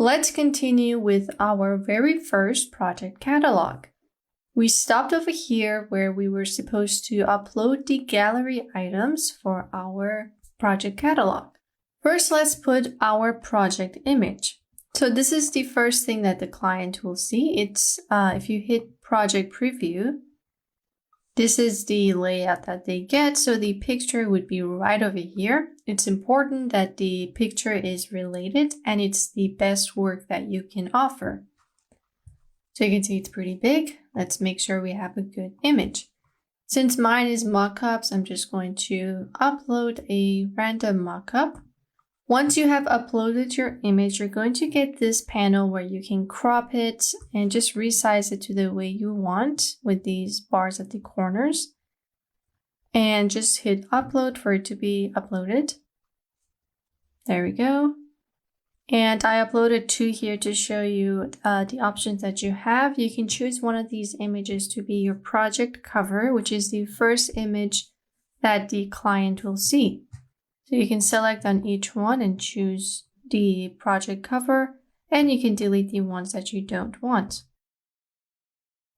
Let's continue with our very first project catalog. We stopped over here where we were supposed to upload the gallery items for our project catalog. First, let's put our project image. So this is the first thing that the client will see. It's if you hit project preview, this is the layout that they get. So the picture would be right over here. It's important that the picture is related and it's the best work that you can offer. So you can see it's pretty big. Let's make sure we have a good image. Since mine is mockups, I'm just going to upload a random mockup. Once you have uploaded your image, you're going to get this panel where you can crop it and just resize it to the way you want with these bars at the corners. And just hit upload for it to be uploaded. There we go. And I uploaded 2 here to show you the options that you have. You can choose one of these images to be your project cover, which is the first image that the client will see. So you can select on each one and choose the project cover, and you can delete the ones that you don't want.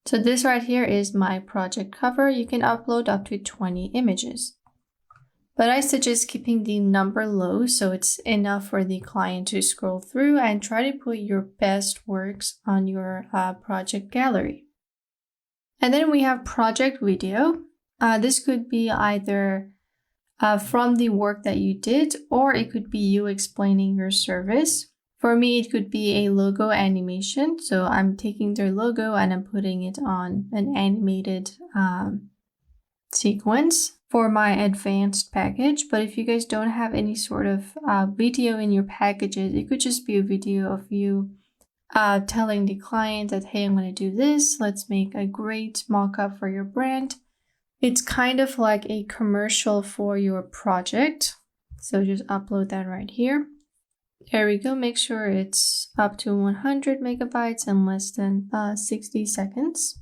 So this right here is my project cover. You can upload up to 20 images. But I suggest keeping the number low so it's enough for the client to scroll through and try to put your best works on your project gallery. And then we have project video. This could be either from the work that you did, or it could be you explaining your service. For me, it could be a logo animation. So I'm taking their logo and I'm putting it on an animated sequence for my advanced package. But if you guys don't have any sort of video in your packages, it could just be a video of you telling the client that, hey, I'm going to do this. Let's make a great mock-up for your brand. It's kind of like a commercial for your project. So just upload that right here. There we go. Make sure it's up to 100 megabytes and less than 60 seconds.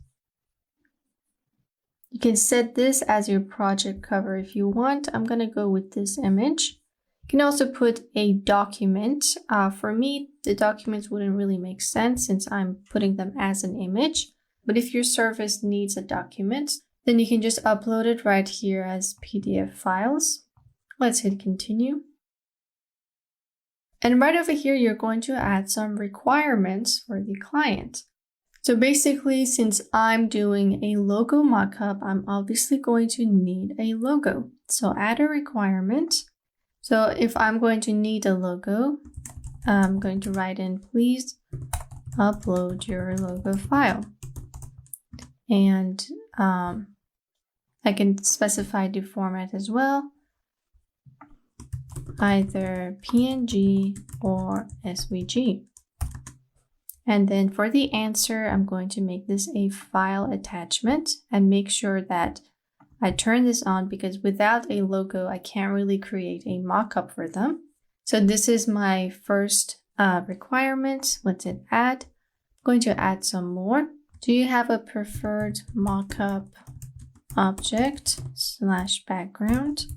You can set this as your project cover if you want. I'm going to go with this image. You can also put a document. For me, the documents wouldn't really make sense since I'm putting them as an image. But if your service needs a document, then you can just upload it right here as PDF files. Let's hit continue. And right over here, you're going to add some requirements for the client. So basically, since I'm doing a logo mockup, I'm obviously going to need a logo. So add a requirement. So if I'm going to need a logo, I'm going to write in, please upload your logo file. And I can specify the format as well, either PNG or SVG. And then for the answer, I'm going to make this a file attachment and make sure that I turn this on because without a logo, I can't really create a mockup for them. So this is my first requirement. Let's hit add. I'm going to add some more. Do you have a preferred mockup object / background?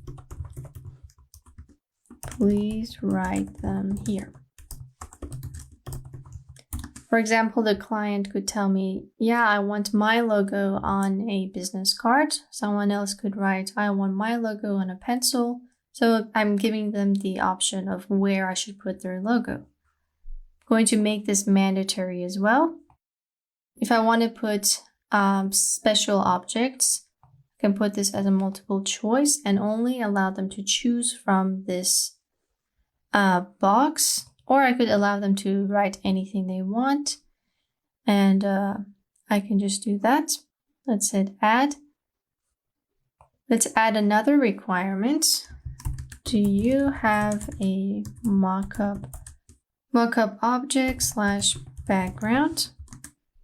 Please write them here. For example, the client could tell me, yeah, I want my logo on a business card. Someone else could write, I want my logo on a pencil. So I'm giving them the option of where I should put their logo. I'm going to make this mandatory as well. If I want to put special objects, I can put this as a multiple choice and only allow them to choose from this box, or I could allow them to write anything they want. And I can just do that. Let's hit add. Let's add another requirement. Do you have a mockup object / background?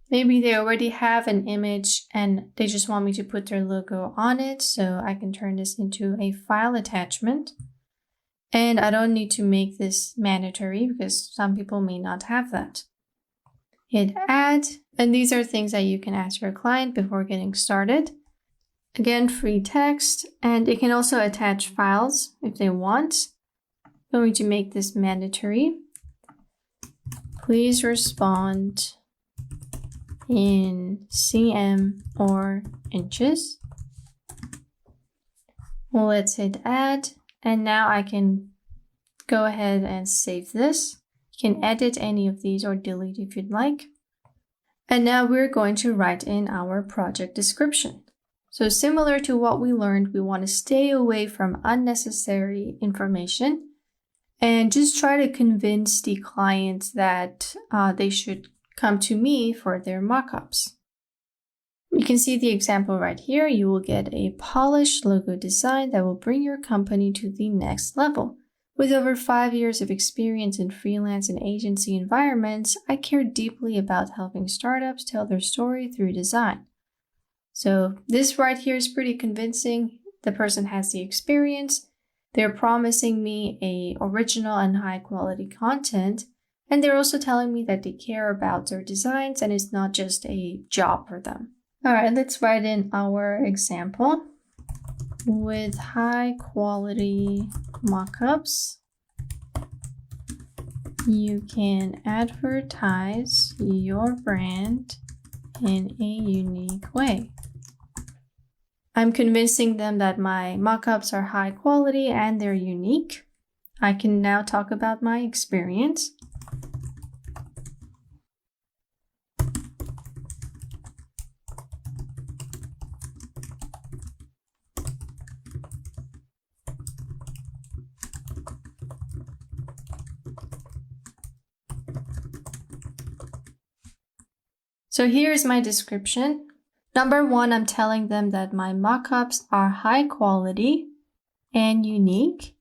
Maybe they already have an image and they just want me to put their logo on it. So I can turn this into a file attachment. And I don't need to make this mandatory because some people may not have that. Hit add. And these are things that you can ask your client before getting started. Again, free text. And they can also attach files if they want. I'm going to make this mandatory. please respond in cm or inches. Well, let's hit add, and now I can go ahead and save this. You can edit any of these or delete if you'd like. And now we're going to write in our project description. So similar to what we learned, we want to stay away from unnecessary information and just try to convince the client that they should come to me for their mockups. You can see the example right here. You will get a polished logo design that will bring your company to the next level. With over 5 years of experience in freelance and agency environments, I care deeply about helping startups tell their story through design. So this right here is pretty convincing. The person has the experience. They're promising me a original and high quality content. And they're also telling me that they care about their designs and it's not just a job for them. All right, let's write in our example. With high quality mockups, you can advertise your brand in a unique way. I'm convincing them that my mockups are high quality and they're unique. I can now talk about my experience. So here's my description. Number 1, I'm telling them that my mockups are high quality and unique.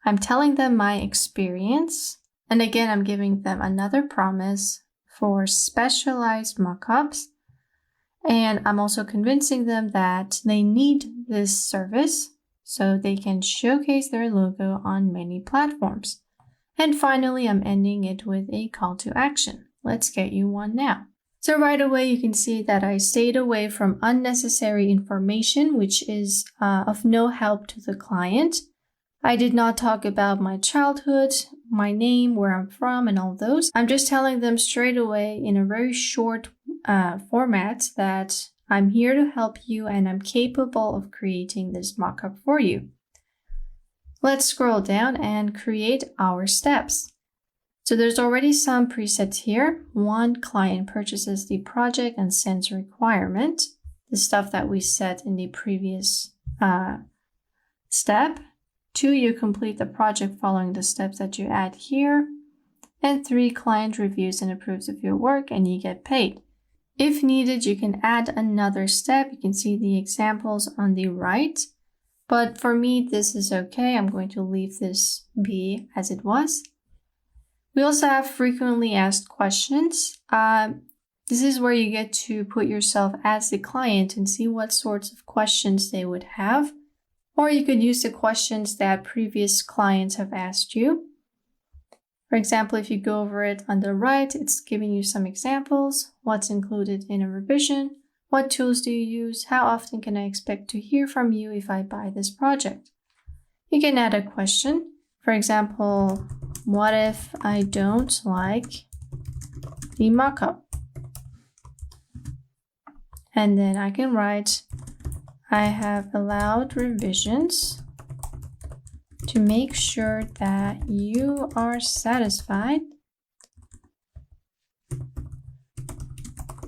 I'm telling them my experience. And again, I'm giving them another promise for specialized mockups. And I'm also convincing them that they need this service so they can showcase their logo on many platforms. And finally, I'm ending it with a call to action. Let's get you one now. So right away, you can see that I stayed away from unnecessary information, which is of no help to the client. I did not talk about my childhood, my name, where I'm from, and all those. I'm just telling them straight away in a very short format that I'm here to help you and I'm capable of creating this mockup for you. Let's scroll down and create our steps. So there's already some presets here. 1, client purchases the project and sends a requirement, the stuff that we set in the previous step. 2, you complete the project following the steps that you add here. And 3, client reviews and approves of your work and you get paid. If needed, you can add another step. You can see the examples on the right. But for me, this is okay. I'm going to leave this be as it was. We also have frequently asked questions. This is where you get to put yourself as the client and see what sorts of questions they would have. Or you could use the questions that previous clients have asked you. For example, if you go over it on the right, it's giving you some examples. What's included in a revision? What tools do you use? How often can I expect to hear from you if I buy this project? You can add a question. For example, what if I don't like the mockup? And then I can write, I have allowed revisions to make sure that you are satisfied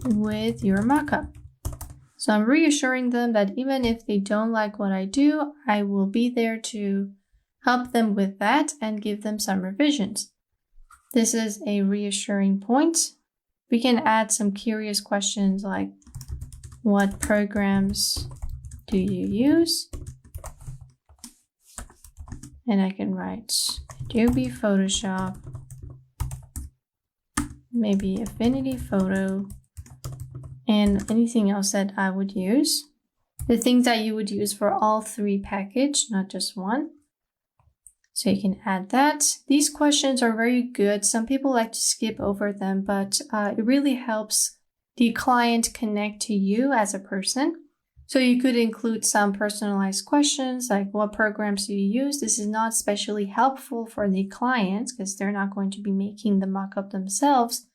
with your mockup. So I'm reassuring them that even if they don't like what I do, I will be there to help them with that and give them some revisions. This is a reassuring point. We can add some curious questions like, what programs do you use? And I can write Adobe Photoshop, maybe Affinity Photo, and anything else that I would use. The things that you would use for all 3 package, not just one. So you can add that. These questions are very good. Some people like to skip over them, but it really helps the client connect to you as a person. So you could include some personalized questions like what programs do you use? This is not especially helpful for the clients because they're not going to be making the mockup themselves,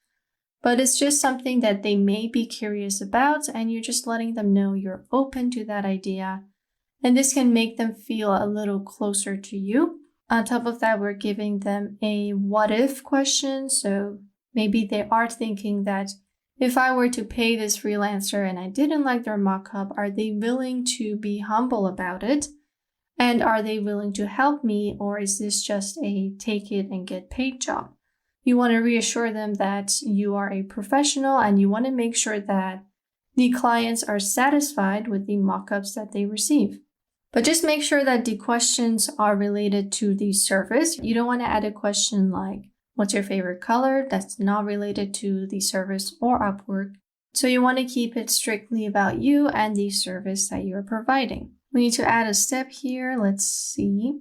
but it's just something that they may be curious about and you're just letting them know you're open to that idea. And this can make them feel a little closer to you. On top of that, we're giving them a what if question. So maybe they are thinking that if I were to pay this freelancer and I didn't like their mockup, are they willing to be humble about it? And are they willing to help me? Or is this just a take it and get paid job? You want to reassure them that you are a professional and you want to make sure that the clients are satisfied with the mockups that they receive. But just make sure that the questions are related to the service. You don't want to add a question like, what's your favorite color? That's not related to the service or Upwork. So you want to keep it strictly about you and the service that you're providing. We need to add a step here. Let's see.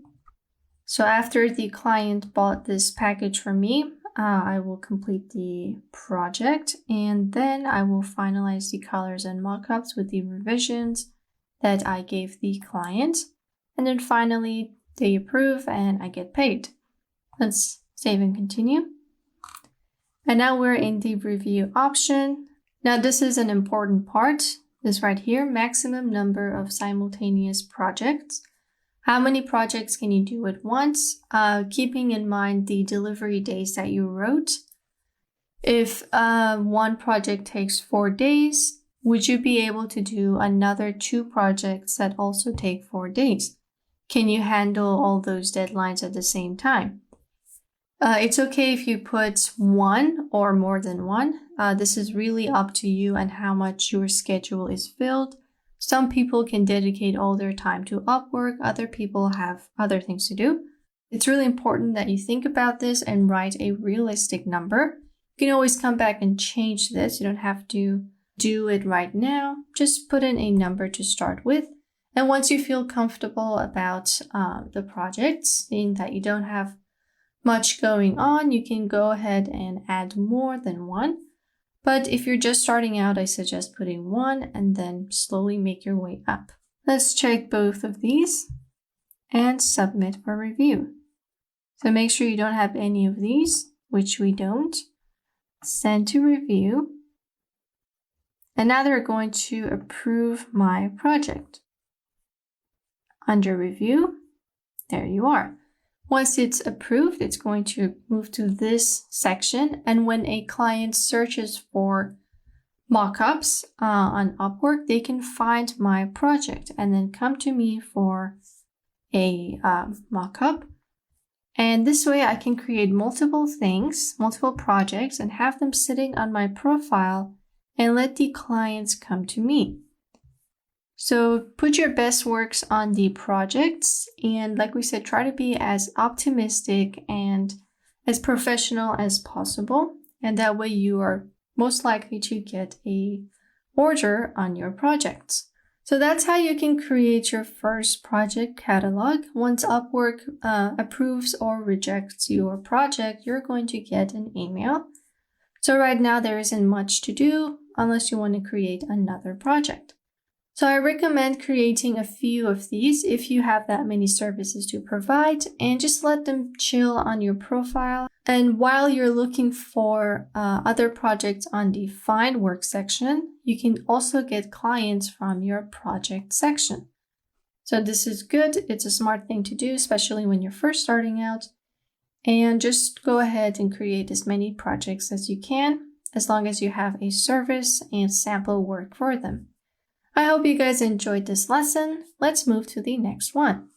So after the client bought this package from me, I will complete the project and then I will finalize the colors and mockups with the revisions that I gave the client. And then finally, they approve and I get paid. Let's save and continue. And now we're in the review option. Now this is an important part. This right here, maximum number of simultaneous projects. How many projects can you do at once? Keeping in mind the delivery days that you wrote. If one project takes 4 days, would you be able to do another 2 projects that also take 4 days? Can you handle all those deadlines at the same time? It's okay if you put 1 or more than 1. This is really up to you and how much your schedule is filled. Some people can dedicate all their time to Upwork. Other people have other things to do. It's really important that you think about this and write a realistic number. You can always come back and change this. You don't have to do it right now. Just put in a number to start with. And once you feel comfortable about the project, seeing that you don't have much going on, you can go ahead and add more than 1. But if you're just starting out, I suggest putting 1 and then slowly make your way up. Let's check both of these and submit for review. So make sure you don't have any of these, which we don't. Send to review. And now they're going to approve my project. Under review, there you are. Once it's approved, it's going to move to this section. And when a client searches for mockups on Upwork, they can find my project and then come to me for a mockup. And this way I can create multiple things, multiple projects, and have them sitting on my profile and let the clients come to me. So put your best works on the projects and like we said, try to be as optimistic and as professional as possible. And that way you are most likely to get a order on your projects. So that's how you can create your first project catalog. Once Upwork approves or rejects your project, you're going to get an email. So right now there isn't much to do unless you want to create another project. So I recommend creating a few of these if you have that many services to provide and just let them chill on your profile. And while you're looking for other projects on the Find Work section, you can also get clients from your project section. So this is good. It's a smart thing to do, especially when you're first starting out. And just go ahead and create as many projects as you can, as long as you have a service and sample work for them. I hope you guys enjoyed this lesson. Let's move to the next one.